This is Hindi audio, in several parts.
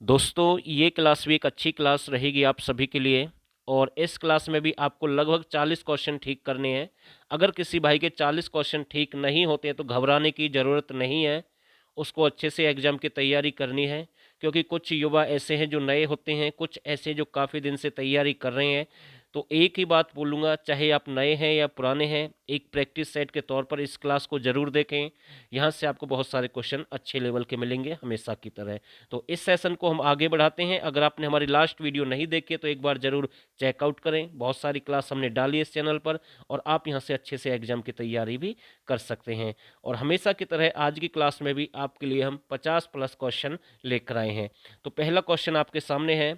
दोस्तों ये क्लास भी एक अच्छी क्लास रहेगी आप सभी के लिए। और इस क्लास में भी आपको लगभग 40 क्वेश्चन ठीक करने हैं। अगर किसी भाई के 40 क्वेश्चन ठीक नहीं होते हैं तो घबराने की ज़रूरत नहीं है, उसको अच्छे से एग्ज़ाम की तैयारी करनी है। क्योंकि कुछ युवा ऐसे हैं जो नए होते हैं, कुछ ऐसे जो काफ़ी दिन से तैयारी कर रहे हैं। तो एक ही बात बोलूँगा, चाहे आप नए हैं या पुराने हैं, एक प्रैक्टिस सेट के तौर पर इस क्लास को ज़रूर देखें। यहाँ से आपको बहुत सारे क्वेश्चन अच्छे लेवल के मिलेंगे हमेशा की तरह। तो इस सेशन को हम आगे बढ़ाते हैं। अगर आपने हमारी लास्ट वीडियो नहीं देखी है तो एक बार ज़रूर चेकआउट करें। बहुत सारी क्लास हमने डाली है इस चैनल पर और आप यहाँ से अच्छे से एग्जाम की तैयारी भी कर सकते हैं। और हमेशा की तरह आज की क्लास में भी आपके लिए हम 50+ क्वेश्चन लेकर आए हैं। तो पहला क्वेश्चन आपके सामने है।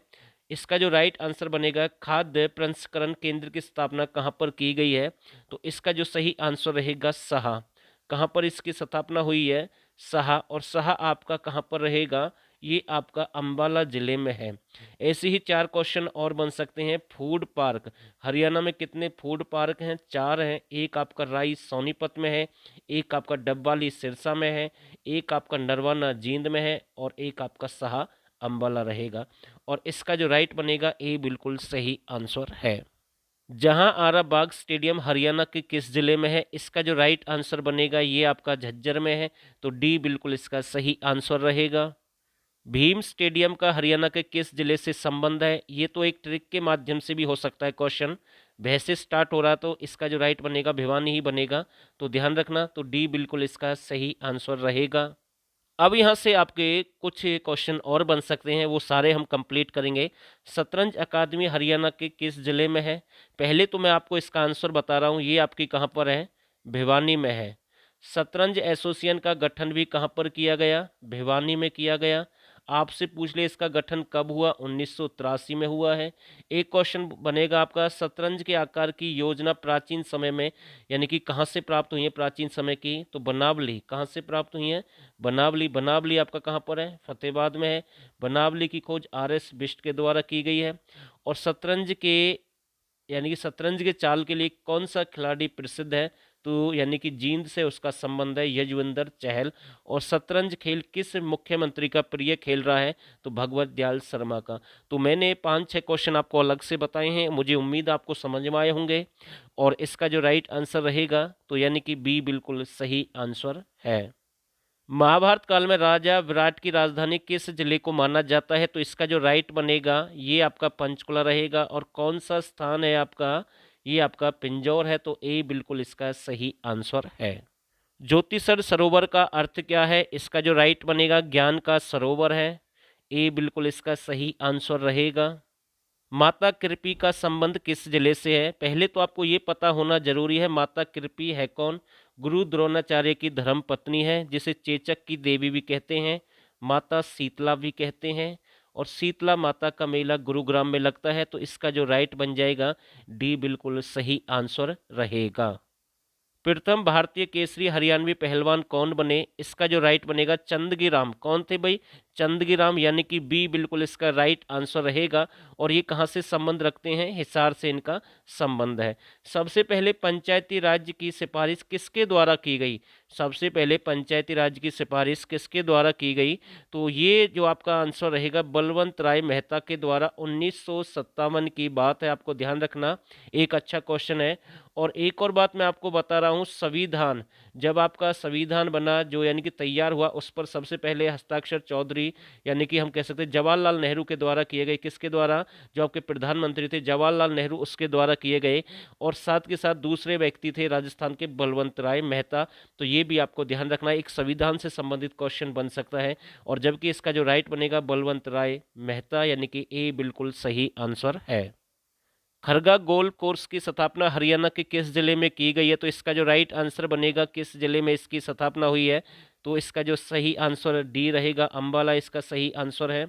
इसका जो राइट आंसर बनेगा, खाद्य प्रसंस्करण केंद्र की स्थापना कहाँ पर की गई है? तो इसका जो सही आंसर रहेगा सहा। कहाँ पर इसकी स्थापना हुई है? सहा। और सहा आपका कहाँ पर रहेगा? ये आपका अंबाला जिले में है। ऐसे ही 4 क्वेश्चन और बन सकते हैं। फूड पार्क, हरियाणा में कितने फूड पार्क हैं? 4 हैं। एक आपका राई सोनीपत में है, एक आपका डब्बाली सिरसा में है, एक आपका नरवाना जींद में है और एक आपका सहा अंबाला रहेगा। और इसका जो राइट बनेगा ए बिल्कुल सही आंसर है। जहां आरा बाग स्टेडियम हरियाणा के किस जिले में है? इसका जो राइट आंसर बनेगा ये आपका झज्जर में है। तो डी बिल्कुल इसका सही आंसर रहेगा। भीम स्टेडियम का हरियाणा के किस जिले से संबंध है? ये तो एक ट्रिक के माध्यम से भी हो सकता है क्वेश्चन। भै से स्टार्ट हो रहा तो इसका जो राइट बनेगा भिवानी ही बनेगा। तो ध्यान रखना, तो डी बिल्कुल इसका सही आंसर रहेगा। अब यहाँ से आपके कुछ क्वेश्चन और बन सकते हैं, वो सारे हम कंप्लीट करेंगे। शतरंज अकादमी हरियाणा के किस जिले में है? पहले तो मैं आपको इसका आंसर बता रहा हूँ, ये आपकी कहाँ पर है? भिवानी में है। शतरंज एसोसिएशन का गठन भी कहाँ पर किया गया? भिवानी में किया गया। आपसे पूछ ले इसका गठन कब हुआ? 1983 में हुआ है। एक क्वेश्चन बनेगा आपका, शतरंज के आकार की योजना प्राचीन समय में यानी कि कहाँ से प्राप्त हुई है प्राचीन समय की? तो बनावली। कहाँ से प्राप्त हुई है? बनावली। बनावली आपका कहाँ पर है? फतेहाबाद में है। बनावली की खोज RS बिष्ट के द्वारा की गई है। और शतरंज के यानी कि शतरंज के चाल के लिए कौन सा खिलाड़ी प्रसिद्ध है? तो यानी कि जींद से उसका संबंध है, यजवेंद्र चहल। और शतरंज खेल किस मुख्यमंत्री का प्रिय खेल रहा है? तो भगवत दयाल शर्मा का। तो मैंने 5-6 क्वेश्चन आपको अलग से बताए हैं, मुझे उम्मीद आपको समझ में आए होंगे। और इसका जो राइट आंसर रहेगा तो यानी कि बी बिल्कुल सही आंसर है। महाभारत काल में राजा विराट की राजधानी किस जिले को माना जाता है? तो इसका जो राइट बनेगा ये आपका पंचकुला रहेगा। और कौन सा स्थान है आपका? ये आपका पिंजौर है। तो ए बिल्कुल इसका सही आंसर है। ज्योतिषर सरोवर का अर्थ क्या है? इसका जो राइट बनेगा ज्ञान का सरोवर है। ए बिल्कुल इसका सही आंसर रहेगा। माता कृपी का संबंध किस जिले से है? पहले तो आपको ये पता होना जरूरी है, माता कृपी है कौन? गुरु द्रोणाचार्य की धर्म पत्नी है, जिसे चेचक की देवी भी कहते हैं, माता शीतला भी कहते हैं। और शीतला माता का मेला गुरुग्राम में लगता है। तो इसका जो राइट बन जाएगा डी बिल्कुल सही आंसर रहेगा। प्रथम भारतीय केसरी हरियाणवी पहलवान कौन बने? इसका जो राइट बनेगा चंदगी राम। कौन थे भाई? चंदगी राम, यानी कि बी बिल्कुल इसका राइट आंसर रहेगा। और ये कहाँ से संबंध रखते हैं? हिसार से इनका संबंध है। सबसे पहले पंचायती राज्य की सिफारिश किसके द्वारा की गई? सबसे पहले पंचायती राज्य की सिफारिश किसके द्वारा की गई? तो ये जो आपका आंसर रहेगा बलवंत राय मेहता के द्वारा। 1957 की बात है, आपको ध्यान रखना। एक अच्छा क्वेश्चन है। और एक और बात मैं आपको बता रहा हूँ, संविधान, जब आपका संविधान बना जो यानी कि तैयार हुआ, उस पर सबसे पहले हस्ताक्षर चौधरी यानी कि हम कह सकते हैं जवाहरलाल नेहरू के द्वारा किए गए। किसके द्वारा? जो आपके प्रधानमंत्री थे जवाहरलाल नेहरू, उसके द्वारा किए गए। और साथ के साथ दूसरे व्यक्ति थे राजस्थान के बलवंत राय मेहता। तो ये भी आपको ध्यान रखना है, एक संविधान से संबंधित क्वेश्चन बन सकता है। और जबकि इसका जो राइट बनेगा बलवंत राय मेहता, यानी कि ए बिल्कुल सही आंसर है। खरगा गोल्फ कोर्स की स्थापना हरियाणा के किस जिले में की गई है? तो इसका जो राइट आंसर बनेगा किस जिले में इसकी स्थापना हुई है? तो इसका जो सही आंसर डी रहेगा, अंबाला इसका सही आंसर है।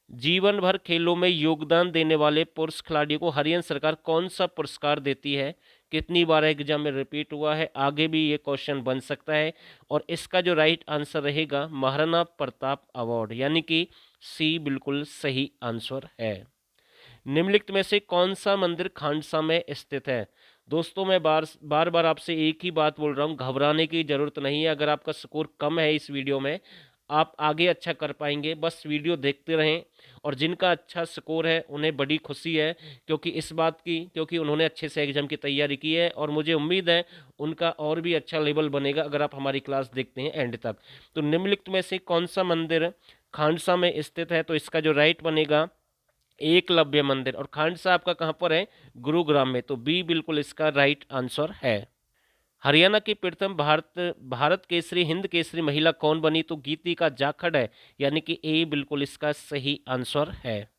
जीवन भर खेलों में योगदान देने वाले पुरुष खिलाड़ियों को हरियाणा सरकार कौन सा पुरस्कार देती है? कितनी बार एग्जाम में रिपीट हुआ है? आगे भी ये क्वेश्चन बन सकता है। और इसका जो राइट आंसर रहेगा महाराणा प्रताप अवार्ड, यानी कि सी बिल्कुल सही आंसर है। निम्नलिखित में से कौन सा मंदिर खांडसा में स्थित है? दोस्तों मैं बार बार आपसे एक ही बात बोल रहा हूँ, घबराने की जरूरत नहीं है। अगर आपका स्कोर कम है इस वीडियो में, आप आगे अच्छा कर पाएंगे। बस वीडियो देखते रहें, और जिनका अच्छा स्कोर है उन्हें बड़ी खुशी है, क्योंकि इस बात की, क्योंकि उन्होंने अच्छे से एग्जाम की तैयारी की है, और मुझे उम्मीद है उनका और भी अच्छा लेवल बनेगा अगर आप हमारी क्लास देखते हैं एंड तक। तो निम्नलिखित में से कौन सा मंदिर खांडसा में स्थित है? तो इसका जो राइट बनेगा एकलव्य मंदिर। और खांडसा आपका कहाँ पर है? गुरुग्राम में। तो बी बिल्कुल इसका राइट आंसर है। हरियाणा की प्रथम भारत भारत केसरी हिंद केसरी महिला कौन बनी? तो गीतिका जाखड़ है, यानी कि ए बिल्कुल इसका सही आंसर है।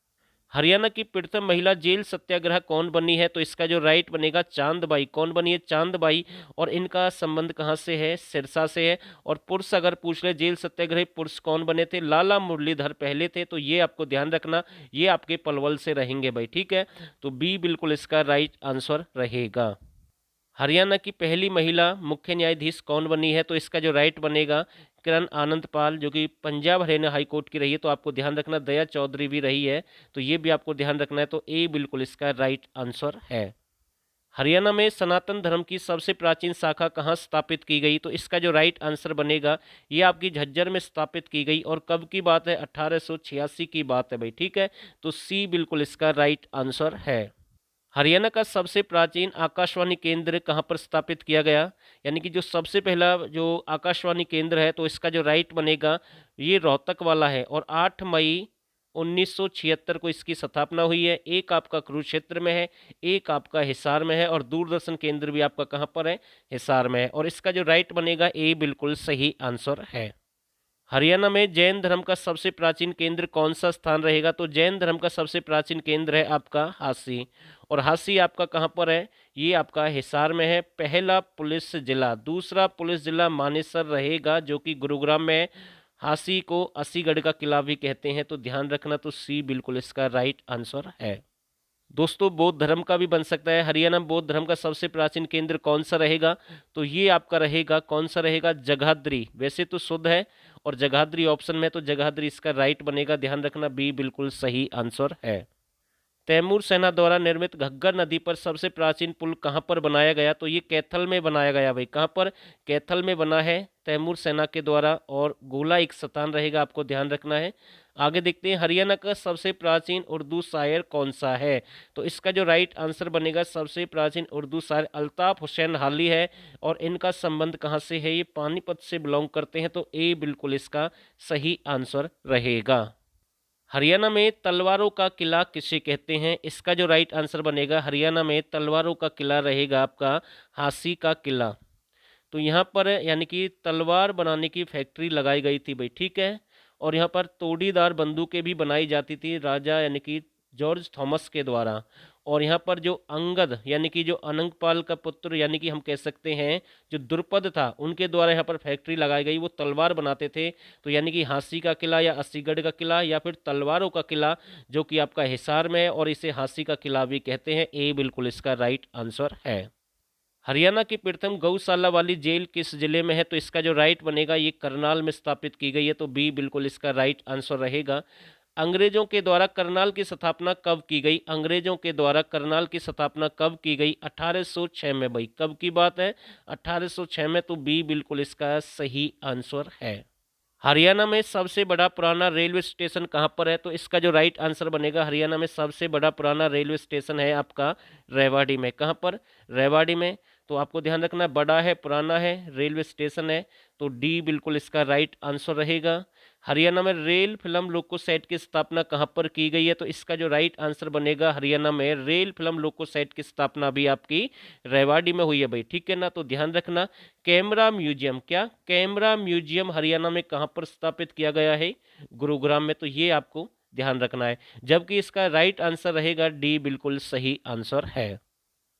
हरियाणा की प्रथम महिला जेल सत्याग्रह कौन बनी है? तो इसका जो राइट बनेगा चांदबाई। कौन बनी है? चांदबाई। और इनका संबंध कहाँ से है? सिरसा से है। और पुरुष अगर पूछ ले जेल सत्याग्रही पुरुष कौन बने थे? लाला मुरलीधर पहले थे। तो ये आपको ध्यान रखना, ये आपके पलवल से रहेंगे भाई, ठीक है। तो बी बिल्कुल इसका राइट आंसर रहेगा। हरियाणा की पहली महिला मुख्य न्यायाधीश कौन बनी है? तो इसका जो राइट बनेगा किरण आनंद पाल, जो कि पंजाब हरियाणा हाई कोर्ट की रही है। तो आपको ध्यान रखना दया चौधरी भी रही है, तो ये भी आपको ध्यान रखना है। तो ए बिल्कुल इसका राइट आंसर है। हरियाणा में सनातन धर्म की सबसे प्राचीन शाखा कहाँ स्थापित की गई? तो इसका जो राइट आंसर बनेगा ये आपकी झज्जर में स्थापित की गई। और कब की बात है? 1886 की बात है भाई, ठीक है। तो सी बिल्कुल इसका राइट आंसर है। हरियाणा का सबसे प्राचीन आकाशवाणी केंद्र कहाँ पर स्थापित किया गया? यानी कि जो सबसे पहला जो आकाशवाणी केंद्र है, तो इसका जो राइट बनेगा ये रोहतक वाला है। और 8 मई 1976 को इसकी स्थापना हुई है। एक आपका कुरुक्षेत्र में है, एक आपका हिसार में है, और दूरदर्शन केंद्र भी आपका कहाँ पर है? हिसार में है। और इसका जो राइट बनेगा ए बिल्कुल सही आंसर है। हरियाणा में जैन धर्म का सबसे प्राचीन केंद्र कौन सा स्थान रहेगा? तो जैन धर्म का सबसे प्राचीन केंद्र है आपका हासी। और हासी आपका कहाँ पर है? ये आपका हिसार में है। पहला पुलिस जिला, दूसरा पुलिस जिला मानेसर रहेगा, जो कि गुरुग्राम में है। हासी को अस्सीगढ़ का किला भी कहते हैं, तो ध्यान रखना। तो सी बिल्कुल इसका राइट आंसर है। दोस्तों बौद्ध धर्म का भी बन सकता है। हरियाणा में बौद्ध धर्म का सबसे प्राचीन केंद्र कौन सा रहेगा? तो ये आपका रहेगा, कौन सा रहेगा? जगाधरी। वैसे तो शुद्ध है, और जगाधरी ऑप्शन में, तो जगाधरी इसका राइट बनेगा। ध्यान रखना बी बिल्कुल सही आंसर है। तैमूर सेना द्वारा निर्मित घग्गर नदी पर सबसे प्राचीन पुल कहाँ पर बनाया गया? तो ये कैथल में बनाया गया भाई। कहाँ पर? कैथल में बना है तैमूर सेना के द्वारा। और गोला एक स्थान रहेगा, आपको ध्यान रखना है। आगे देखते हैं, हरियाणा का सबसे प्राचीन उर्दू शायर कौन सा है? तो इसका जो राइट आंसर बनेगा सबसे प्राचीन उर्दू शायर अल्ताफ हुसैन हाली है। और इनका संबंध कहाँ से है? ये पानीपत से बिलोंग करते हैं। तो ए बिल्कुल इसका सही आंसर रहेगा। हरियाणा में तलवारों का किला किसे कहते हैं? इसका जो राइट आंसर बनेगा हरियाणा में तलवारों का किला रहेगा आपका हासी का किला। तो यहाँ पर यानी कि तलवार बनाने की फैक्ट्री लगाई गई थी भाई, ठीक है। और यहाँ पर तोड़ीदार बंदूकें भी बनाई जाती थी राजा यानी कि जॉर्ज थॉमस के द्वारा। और यहाँ पर जो अंगद यानी कि जो अनंगपाल का पुत्र यानी कि हम कह सकते हैं जो द्रुपद था, उनके द्वारा यहाँ पर फैक्ट्री लगाई गई। वो तलवार बनाते थे। तो यानी कि हांसी का किला या अस्सीगढ़ का किला या फिर तलवारों का किला, जो कि आपका हिसार में है, और इसे हांसी का किला भी कहते हैं। ए बिल्कुल इसका राइट आंसर है। हरियाणा की प्रथम गौशाला वाली जेल किस जिले में है? तो इसका जो राइट बनेगा ये करनाल में स्थापित की गई है। तो बी बिल्कुल इसका राइट आंसर रहेगा। अंग्रेजों के द्वारा करनाल की स्थापना कब की गई? अंग्रेजों के द्वारा करनाल की स्थापना कब की गई? 1806 में भाई। कब की बात है? 1806 में। तो बी बिल्कुल इसका सही आंसर है। हरियाणा में सबसे बड़ा पुराना रेलवे स्टेशन कहाँ पर है? तो इसका जो राइट आंसर बनेगा हरियाणा में सबसे बड़ा पुराना रेलवे स्टेशन है आपका रेवाड़ी में। कहाँ पर? रेवाड़ी में। तो आपको ध्यान रखना, बड़ा है, पुराना है, रेलवे स्टेशन है। तो डी बिल्कुल इसका राइट आंसर रहेगा। हरियाणा में रेल फिल्म लोको सेट की स्थापना कहाँ पर की गई है? तो इसका जो राइट आंसर बनेगा हरियाणा में रेल फिल्म लोको सेट की स्थापना भी आपकी रेवाड़ी में हुई है भाई, ठीक है ना। तो ध्यान रखना, कैमरा म्यूजियम, क्या कैमरा म्यूजियम हरियाणा में कहाँ पर स्थापित किया गया है? गुरुग्राम में। तो ये आपको ध्यान रखना है। जबकि इसका राइट आंसर रहेगा डी बिल्कुल सही आंसर है।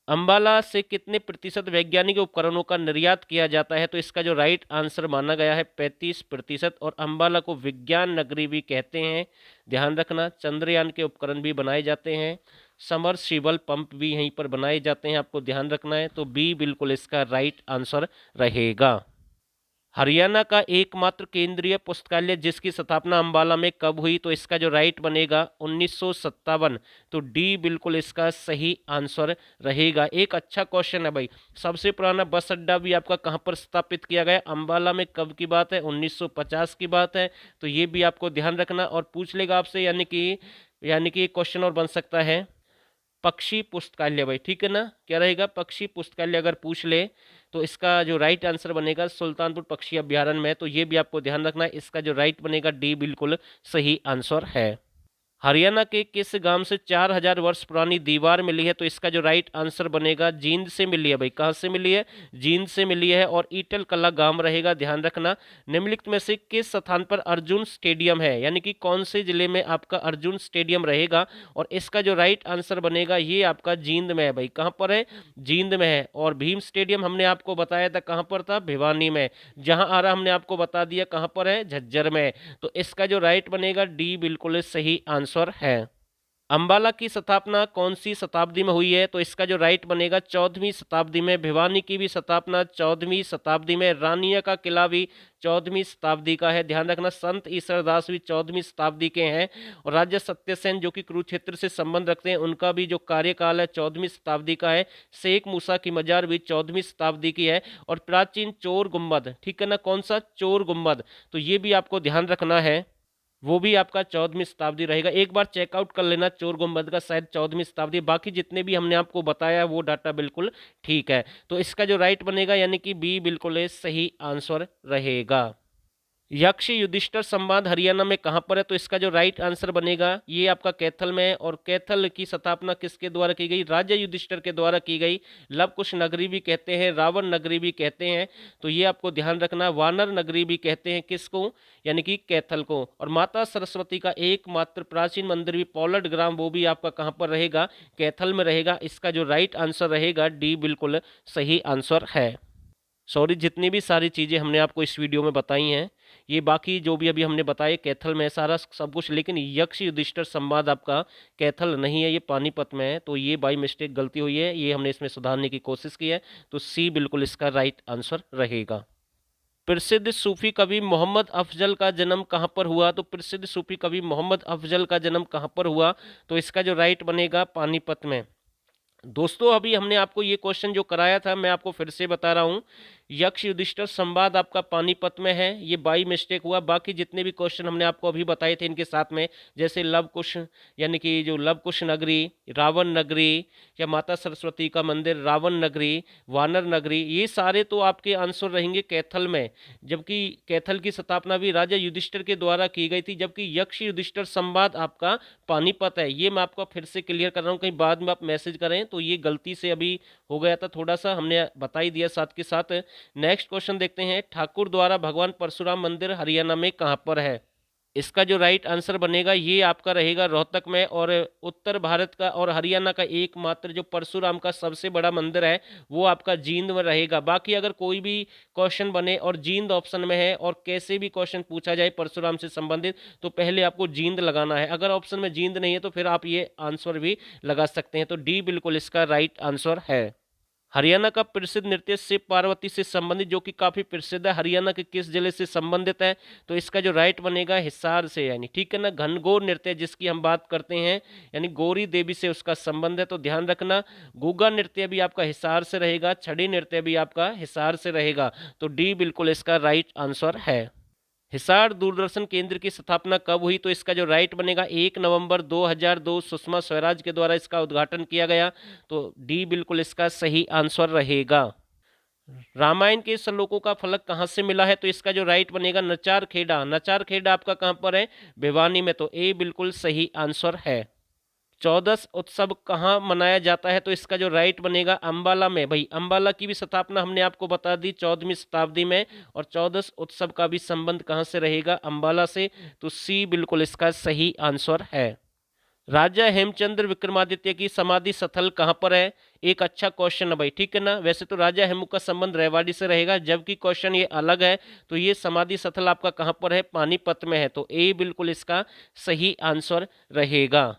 अंबाला से कितने प्रतिशत वैज्ञानिक उपकरणों का निर्यात किया जाता है? तो इसका जो राइट आंसर माना गया है 35%। और अंबाला को विज्ञान नगरी भी कहते हैं। ध्यान रखना, चंद्रयान के उपकरण भी बनाए जाते हैं, समरसीबल पंप भी यहीं पर बनाए जाते हैं, आपको ध्यान रखना है। तो बी बिल्कुल इसका राइट आंसर रहेगा। हरियाणा का एकमात्र केंद्रीय पुस्तकालय जिसकी स्थापना अंबाला में कब हुई? तो इसका जो राइट बनेगा 1957। तो डी बिल्कुल इसका सही आंसर रहेगा। एक अच्छा क्वेश्चन है भाई। सबसे पुराना बस अड्डा भी आपका कहां पर स्थापित किया गया? अंबाला में। कब की बात है? 1950 की बात है। तो ये भी आपको ध्यान रखना और पूछ लेगा आपसे, यानी कि एक क्वेश्चन और बन सकता है पक्षी पुस्तकालय भाई, ठीक है ना। क्या रहेगा? पक्षी पुस्तकालय अगर पूछ ले तो इसका जो राइट आंसर बनेगा सुल्तानपुर पक्षी अभ्यारण्य में। तो ये भी आपको ध्यान रखना है। इसका जो राइट बनेगा डी बिल्कुल सही आंसर है। हरियाणा के किस गांव से 4000 वर्ष पुरानी दीवार मिली है? तो इसका जो राइट आंसर बनेगा जींद से मिली है भाई। कहां से मिली है? जींद से मिली है और ईटल कला गांव रहेगा, ध्यान रखना। निम्नलिखित में से किस स्थान पर अर्जुन स्टेडियम है? यानी कि कौन से जिले में आपका अर्जुन स्टेडियम रहेगा? और इसका जो राइट आंसर बनेगा ये आपका जींद में है भाई। कहां पर है? जींद में है। और भीम स्टेडियम हमने आपको बताया था कहां पर था? भिवानी में। जहां आ रहा हमने आपको बता दिया कहां पर है? झज्जर में। तो इसका जो राइट बनेगा डी बिल्कुल सही आंसर है। अंबाला की स्थापना कौन सी शताब्दी में हुई है? तो इसका जो राइट बनेगा 14वीं शताब्दी में। भिवानी की भी स्थापना 14वीं शताब्दी में। रानिया का किला भी 14वीं शताब्दी का है, ध्यान रखना। संत ईसरदास भी 14वीं शताब्दी के हैं। और राजा सत्यसेन जो कि कुरुक्षेत्र से संबंध रखते हैं उनका भी जो कार्यकाल है 14वीं शताब्दी का है। शेख मूसा की मजार भी 14वीं शताब्दी की है। और प्राचीन चोर गुम्बद, ठीक है ना, कौन सा? चोर गुम्बद। तो ये भी आपको ध्यान रखना है, वो भी आपका 14वीं शताब्दी रहेगा। एक बार चेकआउट कर लेना चोर गुम्बद का, शायद 14वीं शताब्दी। बाकी जितने भी हमने आपको बताया वो डाटा बिल्कुल ठीक है। तो इसका जो राइट बनेगा यानी कि बी बिल्कुल सही आंसर रहेगा। यक्ष युधिष्ठिर संवाद हरियाणा में कहां पर है? तो इसका जो राइट आंसर बनेगा ये आपका कैथल में है। और कैथल की स्थापना किसके द्वारा की गई? राजा युधिष्ठिर के द्वारा की गई। लव कुश नगरी भी कहते हैं, रावण नगरी भी कहते हैं। तो ये आपको ध्यान रखना। वानर नगरी भी कहते हैं किसको? यानी कि कैथल को। और माता सरस्वती का एकमात्र प्राचीन मंदिर भी पौलड ग्राम, वो भी आपका कहां पर रहेगा? कैथल में रहेगा। इसका जो राइट आंसर रहेगा डी बिल्कुल सही आंसर है। सॉरी, जितनी भी सारी चीज़ें हमने आपको इस वीडियो में बताई हैं ये बाकी जो भी अभी हमने बताए कैथल में है सारा सब कुछ, लेकिन यक्ष युधिष्ठिर संवाद आपका कैथल नहीं है, ये पानीपत में है। तो ये बाई मिस्टेक गलती हुई है, ये हमने इसमें सुधारने की कोशिश की है। तो सी बिल्कुल इसका राइट आंसर रहेगा। प्रसिद्ध सूफी कवि मोहम्मद अफजल का जन्म कहाँ पर हुआ? तो प्रसिद्ध सूफी कवि मोहम्मद अफजल का जन्म कहाँ पर हुआ? तो इसका जो राइट बनेगा पानीपत में। दोस्तों अभी हमने आपको ये क्वेश्चन जो कराया था मैं आपको फिर से बता रहा हूँ। यक्ष युधिष्ठिर संवाद आपका पानीपत में है, ये बाई मिस्टेक हुआ। बाकी जितने भी क्वेश्चन हमने आपको अभी बताए थे इनके साथ में, जैसे लव कुश यानी कि जो लव कुश नगरी, रावण नगरी, या माता सरस्वती का मंदिर, रावण नगरी, वानर नगरी, ये सारे तो आपके आंसर रहेंगे कैथल में। जबकि कैथल की स्थापना भी राजा युधिष्ठिर के द्वारा की गई थी। जबकि यक्ष युधिष्ठिर संवाद आपका पानीपत है। ये मैं आपको फिर से क्लियर कर रहा हूँ, कहीं बाद में आप मैसेज करें तो ये गलती से अभी हो गया था, थोड़ा सा हमने बता ही दिया साथ के साथ। नेक्स्ट क्वेश्चन देखते हैं। ठाकुर द्वारा भगवान परशुराम मंदिर हरियाणा में कहां पर है? इसका जो राइट आंसर बनेगा ये आपका रहेगा रोहतक में। और उत्तर भारत का और हरियाणा का एकमात्र जो परशुराम का सबसे बड़ा मंदिर है वो आपका जींद में रहेगा। बाकी अगर कोई भी क्वेश्चन बने और जींद ऑप्शन में है और कैसे भी क्वेश्चन पूछा जाए परशुराम से संबंधित तो पहले आपको जींद लगाना है। अगर ऑप्शन में जींद नहीं है तो फिर आप ये आंसर भी लगा सकते हैं। तो डी बिल्कुल इसका राइट आंसर है। हरियाणा का प्रसिद्ध नृत्य शिव पार्वती से संबंधित जो कि काफी प्रसिद्ध है, हरियाणा के किस जिले से संबंधित है? तो इसका जो राइट बनेगा हिसार से, यानी ठीक है ना। घनघोर नृत्य जिसकी हम बात करते हैं यानी गौरी देवी से उसका संबंध है। तो ध्यान रखना गुग्गा नृत्य भी आपका हिसार से रहेगा, छड़ी नृत्य भी आपका हिसार से रहेगा। तो डी बिल्कुल इसका राइट आंसर है। हिसार दूरदर्शन केंद्र की स्थापना कब हुई? तो इसका जो राइट बनेगा 1 नवंबर 2002 सुषमा स्वराज के द्वारा इसका उद्घाटन किया गया। तो डी बिल्कुल इसका सही आंसर रहेगा। रामायण के श्लोकों का फलक कहां से मिला है? तो इसका जो राइट बनेगा नचार खेड़ा। नचार खेड़ा आपका कहां पर है? भिवानी में। तो ए बिल्कुल सही आंसर है। चौदस उत्सव कहाँ मनाया जाता है? तो इसका जो राइट बनेगा अंबाला में। भाई अंबाला की भी स्थापना हमने आपको बता दी 14वीं शताब्दी में। और चौदस उत्सव का भी संबंध कहाँ से रहेगा? अंबाला से। तो सी बिल्कुल इसका सही आंसर है। राजा हेमचंद्र विक्रमादित्य की समाधि स्थल कहाँ पर है? एक अच्छा क्वेश्चन है भाई, ठीक है ना। वैसे तो राजा हेमू का संबंध रेवाड़ी से रहेगा, जबकि क्वेश्चन ये अलग है। तो ये समाधि स्थल आपका कहाँ पर है? पानीपत में है। तो ए बिल्कुल इसका सही आंसर रहेगा।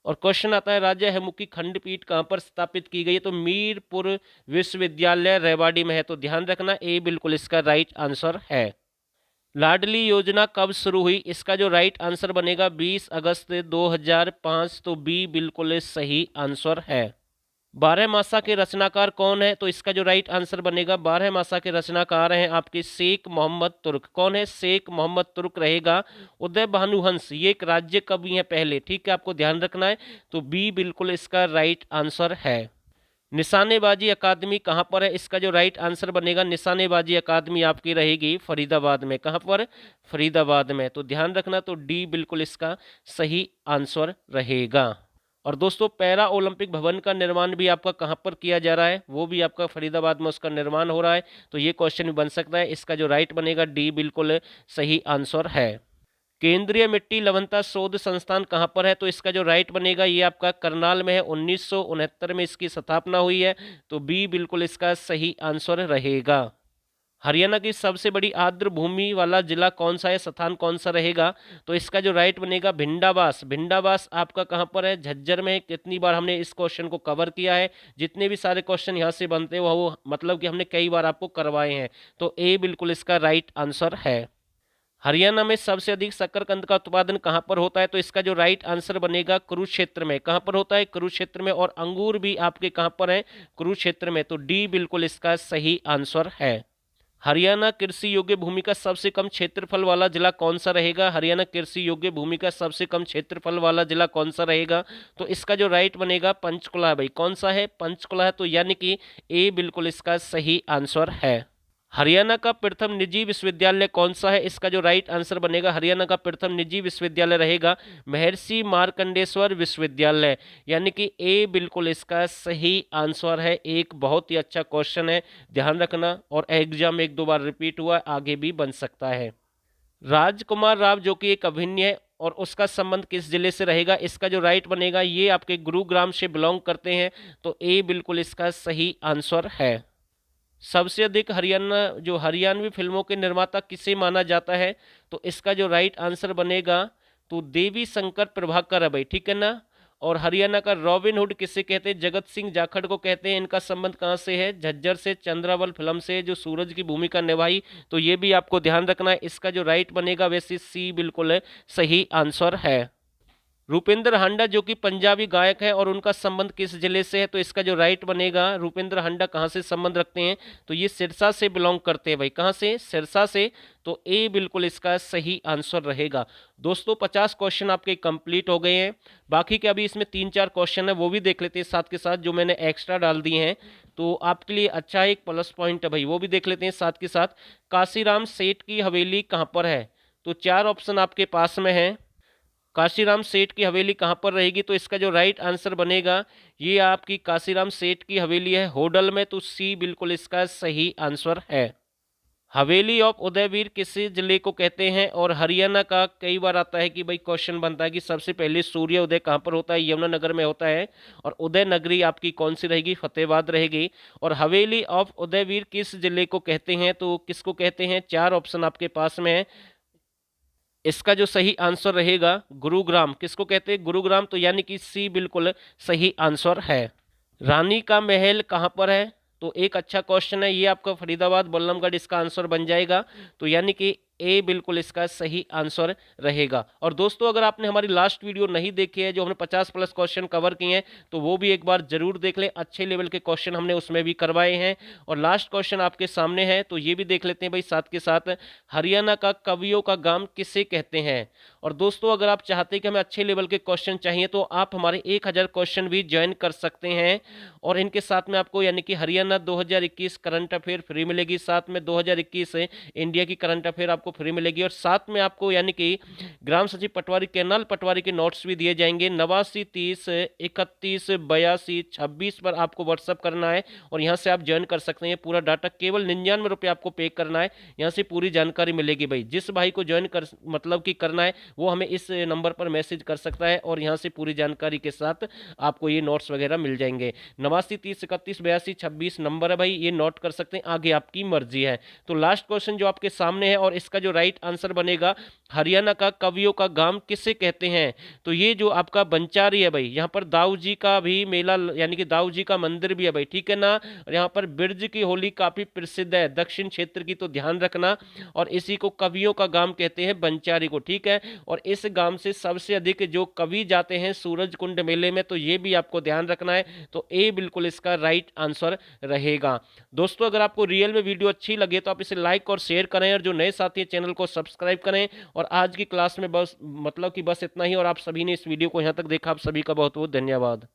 और क्वेश्चन आता है राजा हेमुकी खंडपीठ कहाँ पर स्थापित की गई है, तो मीरपुर विश्वविद्यालय रेवाड़ी में है। तो ध्यान रखना ए बिल्कुल इसका राइट आंसर है। लाडली योजना कब शुरू हुई, इसका जो राइट आंसर बनेगा 20 अगस्त 2005। तो बी बिल्कुल सही आंसर है। बारहमासा के रचनाकार कौन है, तो इसका जो राइट आंसर बनेगा बारहमासा के रचनाकार हैं आपके शेख मोहम्मद तुर्क। कौन है, शेख मोहम्मद तुर्क रहेगा। उदय भानुहंस ये एक राज्य कवि हैं पहले, ठीक है, आपको ध्यान रखना है। तो बी बिल्कुल इसका राइट आंसर है। निशानेबाजी अकादमी कहाँ पर है, इसका जो राइट आंसर बनेगा निशानेबाजी अकादमी आपकी रहेगी फरीदाबाद में। कहाँ पर, फरीदाबाद में। तो ध्यान रखना, तो डी बिल्कुल इसका सही आंसर रहेगा। और दोस्तों पैरा ओलंपिक भवन का निर्माण भी आपका कहाँ पर किया जा रहा है, वो भी आपका फरीदाबाद में उसका निर्माण हो रहा है। तो ये क्वेश्चन भी बन सकता है। इसका जो राइट बनेगा डी बिल्कुल सही आंसर है। केंद्रीय मिट्टी लवणता शोध संस्थान कहाँ पर है, तो इसका जो राइट बनेगा ये आपका करनाल में है। 1969 में इसकी स्थापना हुई है। तो बी बिल्कुल इसका सही आंसर रहेगा। हरियाणा की सबसे बड़ी आर्द्र भूमि वाला जिला कौन सा है, स्थान कौन सा रहेगा, तो इसका जो राइट बनेगा भिंडावास। भिंडावास आपका कहाँ पर है, झज्जर में। कितनी बार हमने इस क्वेश्चन को कवर किया है, जितने भी सारे क्वेश्चन यहाँ से बनते हैं वो मतलब कि हमने कई बार आपको करवाए हैं। तो ए बिल्कुल इसका राइट आंसर है। हरियाणा में सबसे अधिक शकरकंद का उत्पादन कहाँ पर होता है, तो इसका जो राइट आंसर बनेगा कुरुक्षेत्र में। कहाँ पर होता है, कुरुक्षेत्र में। और अंगूर भी आपके कहाँ पर है, कुरुक्षेत्र में। तो डी बिल्कुल इसका सही आंसर है। हरियाणा कृषि योग्य भूमि का सबसे कम क्षेत्रफल वाला जिला कौन सा रहेगा, हरियाणा कृषि योग्य भूमि का सबसे कम क्षेत्रफल वाला जिला कौन सा रहेगा, तो इसका जो राइट बनेगा पंचकुला है भाई। कौन सा है, पंचकुला है। तो यानी कि ए बिल्कुल इसका सही आंसर है। हरियाणा का प्रथम निजी विश्वविद्यालय कौन सा है, इसका जो राइट आंसर बनेगा हरियाणा का प्रथम निजी विश्वविद्यालय रहेगा महर्षि मार्कंडेश्वर विश्वविद्यालय। यानी कि ए बिल्कुल इसका सही आंसर है। एक बहुत ही अच्छा क्वेश्चन है, ध्यान रखना। और एग्जाम एक दो बार रिपीट हुआ, आगे भी बन सकता है। राजकुमार राव जो कि एक अभिनय है और उसका संबंध किस जिले से रहेगा, इसका जो राइट बनेगा ये आपके गुरुग्राम से बिलोंग करते हैं। तो ए बिल्कुल इसका सही आंसर है। सबसे अधिक हरियाणवी फिल्मों के निर्माता किसे माना जाता है, तो इसका जो राइट आंसर बनेगा तो देवी शंकर प्रभाकर है भाई, ठीक है ना। और हरियाणा का रॉबिन हुड किसे कहते हैं, जगत सिंह जाखड़ को कहते हैं। इनका संबंध कहाँ से है, झज्जर से, चंद्रावल फिल्म से, जो सूरज की भूमिका निभाई। तो ये भी आपको ध्यान रखना है। इसका जो राइट बनेगा वैसे सी बिल्कुल सही आंसर है। रूपेंद्र हांडा जो कि पंजाबी गायक है और उनका संबंध किस जिले से है, तो इसका जो राइट बनेगा रूपेंद्र हांडा कहाँ से संबंध रखते हैं, तो ये सिरसा से बिलोंग करते हैं भाई। कहाँ से, सिरसा से। तो ए बिल्कुल इसका सही आंसर रहेगा। दोस्तों 50 क्वेश्चन आपके कंप्लीट हो गए हैं। बाकी के अभी इसमें 3-4 क्वेश्चन है, वो भी देख लेते हैं साथ के साथ, जो मैंने एक्स्ट्रा डाल दिए हैं। तो आपके लिए अच्छा एक प्लस पॉइंट है भाई, वो भी देख लेते हैं साथ के साथ। काशीराम सेठ की हवेली कहाँ पर है, तो 4 ऑप्शन आपके पास में है। काशीराम सेठ की हवेली कहाँ पर रहेगी, तो इसका जो राइट आंसर बनेगा ये आपकी काशीराम सेठ की हवेली है होडल में। तो सी बिल्कुल इसका सही आंसर है। हवेली ऑफ उदयवीर किसी जिले को कहते हैं, और हरियाणा का कई बार आता है कि भाई क्वेश्चन बनता है कि सबसे पहले सूर्य उदय कहाँ पर होता है, यमुनानगर में होता है। और उदय नगरी आपकी कौन सी रहेगी, फतेहाबाद रहेगी। और हवेली ऑफ उदयवीर किस जिले को कहते हैं, तो किसको कहते हैं, 4 ऑप्शन आपके पास में है। इसका जो सही आंसर रहेगा गुरुग्राम। किसको कहते हैं, गुरुग्राम। तो यानी कि सी बिल्कुल सही आंसर है। रानी का महल कहाँ पर है, तो एक अच्छा क्वेश्चन है ये आपका, फरीदाबाद बल्लभगढ़ इसका आंसर बन जाएगा। तो यानी कि ए बिल्कुल इसका सही आंसर रहेगा। और दोस्तों अगर आपने हमारी लास्ट वीडियो नहीं देखी है, जो हमने 50+ क्वेश्चन कवर किए हैं, तो वो भी एक बार जरूर देख लें। अच्छे लेवल के क्वेश्चन हमने उसमें भी करवाए हैं। और लास्ट क्वेश्चन आपके सामने है, तो ये भी देख लेते हैं भाई साथ के साथ। हरियाणा का कवियों का गांव किसे कहते हैं। और दोस्तों अगर आप चाहते हैं कि हमें अच्छे लेवल के क्वेश्चन चाहिए, तो आप हमारे 1000 क्वेश्चन भी ज्वाइन कर सकते हैं। और इनके साथ में आपको यानी कि हरियाणा 2021 करंट अफेयर फ्री मिलेगी, साथ में 2021 इंडिया की करंट अफेयर आपको फ्री मिलेगी। और साथ में आपको यानी कि ग्राम सचिव पटवारी, कैनाल पटवारी के नोट्स भी दिए जाएंगे। 89 30 31 82 26 पर आपको व्हाट्सअप करना है और यहाँ से आप ज्वाइन कर सकते हैं। पूरा डाटा केवल 99 रुपये आपको पे करना है, यहाँ से पूरी जानकारी मिलेगी भाई। जिस भाई को ज्वाइन कर मतलब कि करना है वो हमें इस नंबर पर मैसेज कर सकता है और यहाँ से पूरी जानकारी के साथ आपको ये नोट्स वगैरह मिल जाएंगे। 89 30 31 82 26 नंबर है भाई, ये नोट कर सकते हैं। आगे आपकी मर्जी है। तो लास्ट क्वेश्चन जो आपके सामने है, और इसका जो राइट आंसर बनेगा, हरियाणा का कवियों का गांव किसे कहते हैं? तो ये जो आपका बंचारी है भाई, यहाँ पर दाऊ जी का भी मेला यानी कि दाऊ जी का मंदिर भी है भाई, ठीक है ना। और यहाँ पर बिरज की होली काफी प्रसिद्ध है दक्षिण क्षेत्र की, तो ध्यान रखना। और इसी को कवियों का गांव कहते हैं, बंचारी को, ठीक है। और इस गांव से सबसे अधिक जो कवि जाते हैं सूरज कुंड मेले में, तो ये भी आपको ध्यान रखना है। तो ए बिल्कुल इसका राइट आंसर रहेगा। दोस्तों अगर आपको रियल में वीडियो अच्छी लगे तो आप इसे लाइक और शेयर करें, और जो नए साथी हैं चैनल को सब्सक्राइब करें। और आज की क्लास में बस मतलब कि बस इतना ही, और आप सभी ने इस वीडियो को यहाँ तक देखा, आप सभी का बहुत बहुत धन्यवाद।